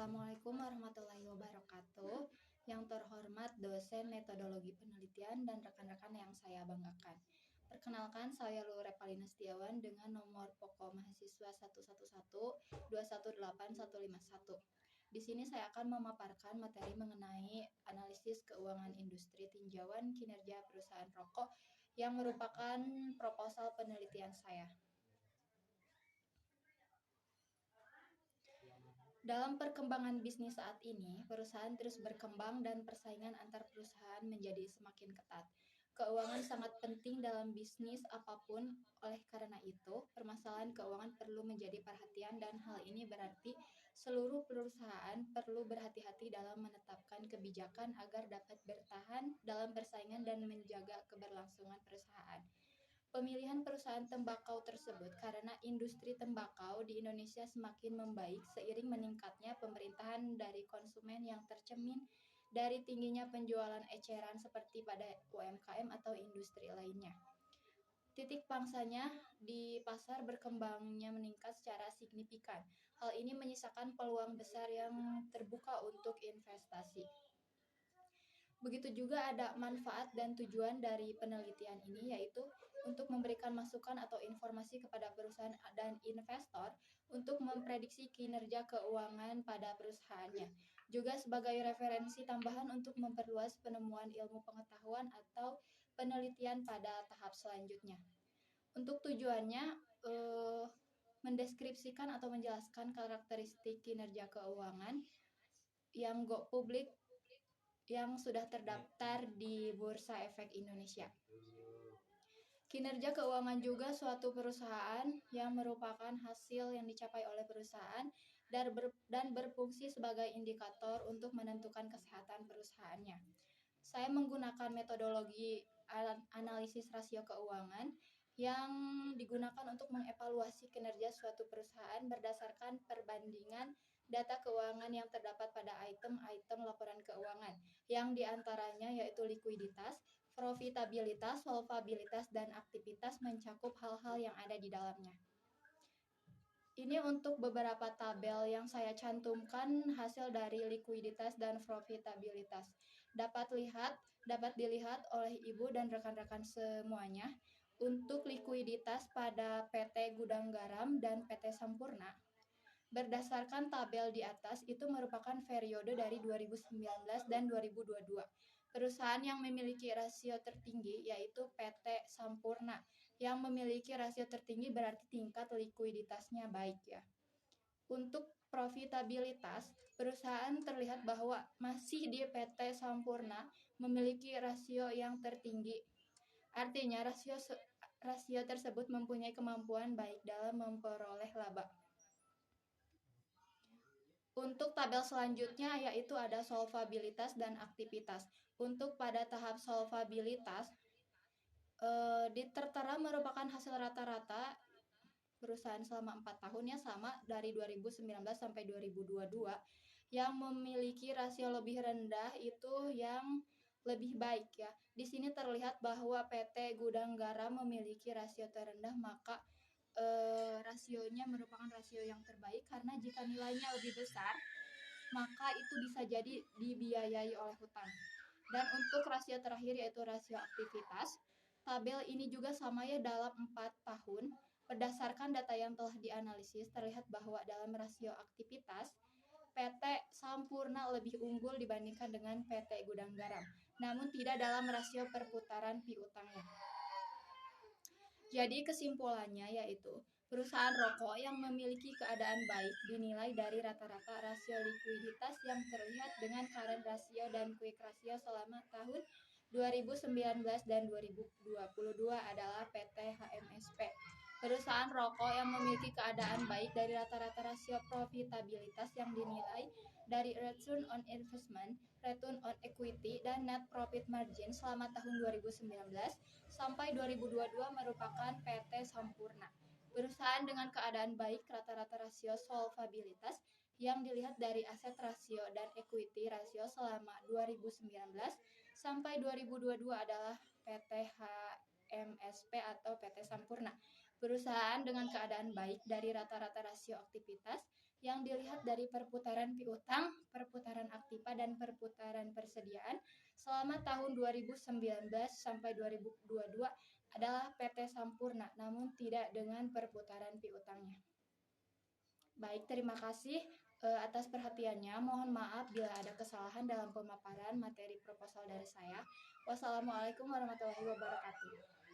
Assalamualaikum warahmatullahi wabarakatuh. Yang terhormat dosen metodologi penelitian dan rekan-rekan yang saya banggakan. Perkenalkan, saya Lulu Repalina Setiawan dengan nomor pokok mahasiswa 111211851. Di sini saya akan memaparkan materi mengenai analisis keuangan industri tinjauan kinerja perusahaan rokok yang merupakan proposal penelitian saya. Dalam perkembangan bisnis saat ini, perusahaan terus berkembang dan persaingan antar perusahaan menjadi semakin ketat. Keuangan sangat penting dalam bisnis apapun, oleh karena itu, permasalahan keuangan perlu menjadi perhatian dan hal ini berarti seluruh perusahaan perlu berhati-hati dalam menetapkan kebijakan agar dapat bertahan dalam persaingan dan menjaga keberlangsungan perusahaan. Pemilihan perusahaan tembakau tersebut karena industri tembakau di Indonesia semakin membaik seiring meningkatnya pemerintahan dari konsumen yang tercermin dari tingginya penjualan eceran seperti pada UMKM atau industri lainnya. Titik pangsanya di pasar berkembangnya meningkat secara signifikan. Hal ini menyisakan peluang besar yang terbuka untuk investasi. Begitu juga ada manfaat dan tujuan dari penelitian ini, yaitu untuk memberikan masukan atau informasi kepada perusahaan dan investor untuk memprediksi kinerja keuangan pada perusahaannya. Juga sebagai referensi tambahan untuk memperluas penemuan ilmu pengetahuan atau penelitian pada tahap selanjutnya. Untuk tujuannya, mendeskripsikan atau menjelaskan karakteristik kinerja keuangan yang go publik yang sudah terdaftar di Bursa Efek Indonesia. Kinerja keuangan juga suatu perusahaan yang merupakan hasil yang dicapai oleh perusahaan dan berfungsi sebagai indikator untuk menentukan kesehatan perusahaannya. Saya menggunakan metodologi analisis rasio keuangan yang digunakan untuk mengevaluasi kinerja suatu perusahaan berdasarkan perbandingan data keuangan yang terdapat pada item-item laporan keuangan, yang diantaranya yaitu likuiditas, profitabilitas, solvabilitas, dan aktivitas mencakup hal-hal yang ada di dalamnya. Ini untuk beberapa tabel yang saya cantumkan hasil dari likuiditas dan profitabilitas. Dapat dilihat oleh Ibu dan rekan-rekan semuanya. Untuk likuiditas pada PT Gudang Garam dan PT Sampurna, berdasarkan tabel di atas, itu merupakan periode dari 2019 dan 2022. Perusahaan yang memiliki rasio tertinggi yaitu PT Sampurna. Yang memiliki rasio tertinggi berarti tingkat likuiditasnya baik ya. Untuk profitabilitas, perusahaan terlihat bahwa masih di PT Sampurna memiliki rasio yang tertinggi. Artinya rasio tersebut mempunyai kemampuan baik dalam memperoleh laba. Untuk tabel selanjutnya yaitu ada solvabilitas dan aktivitas. Untuk pada tahap solvabilitas, tertera merupakan hasil rata-rata perusahaan selama 4 tahun ya, sama dari 2019 sampai 2022. Yang memiliki rasio lebih rendah itu yang lebih baik ya. Di sini terlihat bahwa PT Gudang Garam memiliki rasio terendah, maka rasionya merupakan rasio yang terbaik karena jika nilainya lebih besar maka itu bisa jadi dibiayai oleh hutang. Dan untuk rasio terakhir yaitu rasio aktivitas, tabel ini juga sama ya dalam 4 tahun. Berdasarkan data yang telah dianalisis, terlihat bahwa dalam rasio aktivitas PT Sampurna lebih unggul dibandingkan dengan PT Gudang Garam, namun tidak dalam rasio perputaran piutangnya. Jadi kesimpulannya yaitu perusahaan rokok yang memiliki keadaan baik dinilai dari rata-rata rasio likuiditas yang terlihat dengan current ratio dan quick ratio selama tahun 2019 dan 2022 adalah PT HMSP. Perusahaan rokok yang memiliki keadaan baik dari rata-rata rasio profitabilitas yang dinilai dari return on investment, return on equity, dan net profit margin selama tahun 2019 sampai 2022 merupakan PT Sampurna. Perusahaan dengan keadaan baik rata-rata rasio solvabilitas yang dilihat dari aset rasio dan equity rasio selama 2019 sampai 2022 adalah PT HMSP atau PT Sampurna. Perusahaan dengan keadaan baik dari rata-rata rasio aktivitas yang dilihat dari perputaran piutang, perputaran aktiva, dan perputaran persediaan selama tahun 2019 sampai 2022 adalah PT Sampurna, namun tidak dengan perputaran piutangnya. Baik, terima kasih atas perhatiannya. Mohon maaf bila ada kesalahan dalam pemaparan materi proposal dari saya. Wassalamualaikum warahmatullahi wabarakatuh.